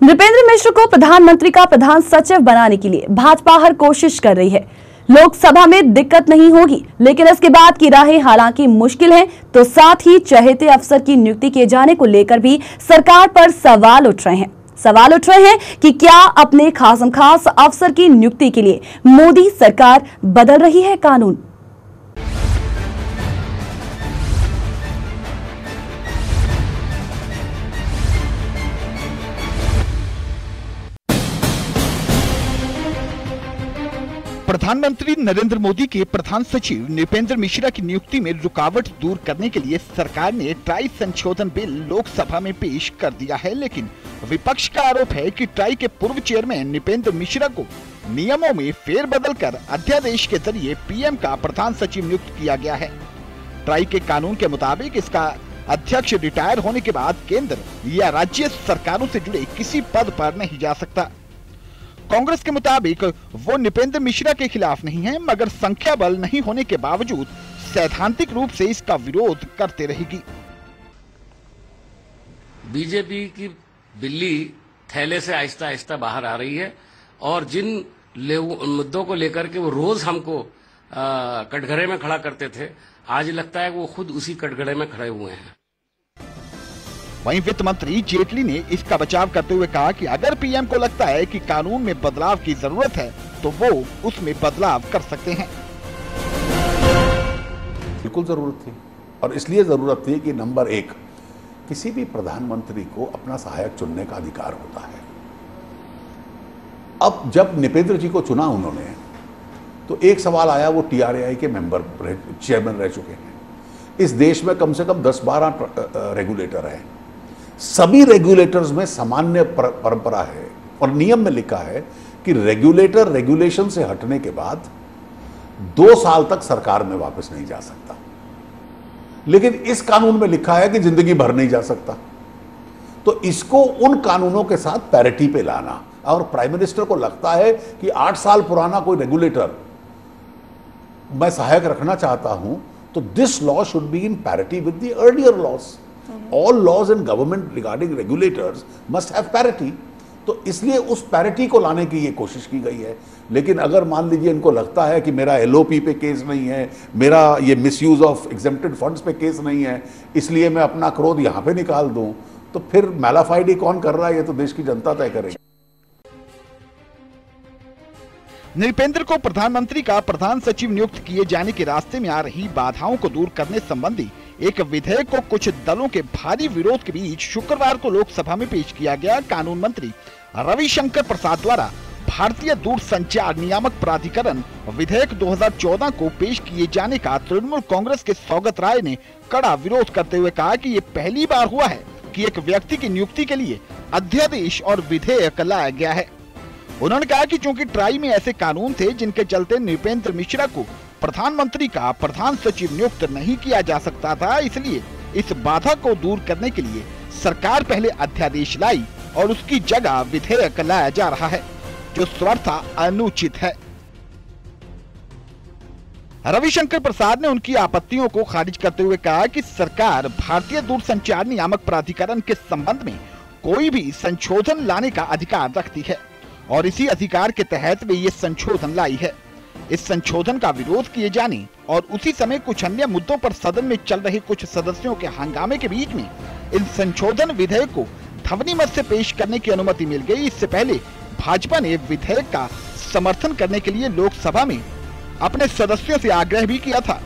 नृपेंद्र मिश्र को प्रधानमंत्री का प्रधान सचिव बनाने के लिए भाजपा हर कोशिश कर रही है। लोकसभा में दिक्कत नहीं होगी, लेकिन इसके बाद की राहें हालांकि मुश्किल हैं, तो साथ ही चहेते अफसर की नियुक्ति किए जाने को लेकर भी सरकार पर सवाल उठ रहे हैं। सवाल उठ रहे हैं कि क्या अपने खास अफसर की नियुक्ति के लिए मोदी सरकार बदल रही है कानून। प्रधानमंत्री नरेंद्र मोदी के प्रधान सचिव नृपेंद्र मिश्रा की नियुक्ति में रुकावट दूर करने के लिए सरकार ने ट्राई संशोधन बिल लोकसभा में पेश कर दिया है, लेकिन विपक्ष का आरोप है कि ट्राई के पूर्व चेयरमैन नृपेंद्र मिश्रा को नियमों में फेरबदल कर अध्यादेश के जरिए पीएम का प्रधान सचिव नियुक्त किया गया है। ट्राई के कानून के मुताबिक इसका अध्यक्ष रिटायर होने के बाद केंद्र या राज्य सरकारों से जुड़े किसी पद पर नहीं जा सकता। कांग्रेस के मुताबिक वो नृपेंद्र मिश्रा के खिलाफ नहीं है, मगर संख्या बल नहीं होने के बावजूद सैद्धांतिक रूप से इसका विरोध करते रहेगी। बीजेपी की बिल्ली थैले से आहिस्ता आहिस्ता बाहर आ रही है और जिन मुद्दों को लेकर के वो रोज हमको कटघरे में खड़ा करते थे, आज लगता है वो खुद उसी कटघरे में खड़े हुए हैं। वहीं वित्त मंत्री जेटली ने इसका बचाव करते हुए कहा कि अगर पीएम को लगता है कि कानून में बदलाव की जरूरत है तो वो उसमें बदलाव कर सकते हैं। बिल्कुल जरूरत थी, और इसलिए जरूरत थी कि नंबर 1, किसी भी प्रधानमंत्री को अपना सहायक चुनने का अधिकार होता है। अब जब नृपेंद्र जी को चुना उन्होंने, तो एक सवाल आया, वो टीआरएआई के चेयरमैन रह चुके हैं। इस देश में कम से कम 10-12 रेगुलेटर हैं। सभी रेगुलेटर्स में सामान्य परंपरा है और नियम में लिखा है कि रेगुलेटर रेगुलेशन से हटने के बाद 2 साल तक सरकार में वापस नहीं जा सकता, लेकिन इस कानून में लिखा है कि जिंदगी भर नहीं जा सकता। तो इसको उन कानूनों के साथ पैरिटी पे लाना, और प्राइम मिनिस्टर को लगता है कि 8 साल पुराना कोई रेगुलेटर मैं सहायक रखना चाहता हूं, तो this law should be in parity with the earlier laws. All laws in government regarding regulators must have parity। तो इसलिए उस पैरिटी को लाने की ये कोशिश की गई है। लेकिन अगर मान लीजिए इनको लगता है कि मेरा एलओपी पे केस नहीं है, मेरा ये मिसयूज ऑफ एग्जेम्प्टेड फंड्स पे केस नहीं है, इसलिए मैं अपना क्रोध यहाँ पे निकाल दूं, तो फिर मैलाफाइडी कौन कर रहा है, ये तो देश की जनता तय करेगी। नृपेंद्र को प्रधानमंत्री का प्रधान सचिव नियुक्त किए जाने के रास्ते में आ रही बाधाओं को दूर करने संबंधी एक विधेयक को कुछ दलों के भारी विरोध के बीच शुक्रवार को लोकसभा में पेश किया गया। कानून मंत्री रविशंकर प्रसाद द्वारा भारतीय दूरसंचार नियामक प्राधिकरण विधेयक 2014 को पेश किए जाने का तृणमूल कांग्रेस के सौगत राय ने कड़ा विरोध करते हुए कहा कि ये पहली बार हुआ है कि एक व्यक्ति की नियुक्ति के लिए अध्यादेश और विधेयक लाया गया है। उन्होंने कहा कि चूंकि ट्राई में ऐसे कानून थे जिनके चलते नृपेंद्र मिश्रा को प्रधानमंत्री का प्रधान सचिव नियुक्त नहीं किया जा सकता था, इसलिए इस बाधा को दूर करने के लिए सरकार पहले अध्यादेश लाई और उसकी जगह विधेयक लाया जा रहा है, जो स्वतः अनुचित है। रविशंकर प्रसाद ने उनकी आपत्तियों को खारिज करते हुए कहा कि सरकार भारतीय दूरसंचार नियामक प्राधिकरण के संबंध में कोई भी संशोधन लाने का अधिकार रखती है और इसी अधिकार के तहत वे ये संशोधन लाई है। इस संशोधन का विरोध किए जाने और उसी समय कुछ अन्य मुद्दों पर सदन में चल रहे कुछ सदस्यों के हंगामे के बीच में इन संशोधन विधेयक को ध्वनिमत से पेश करने की अनुमति मिल गई। इससे पहले भाजपा ने विधेयक का समर्थन करने के लिए लोकसभा में अपने सदस्यों से आग्रह भी किया था।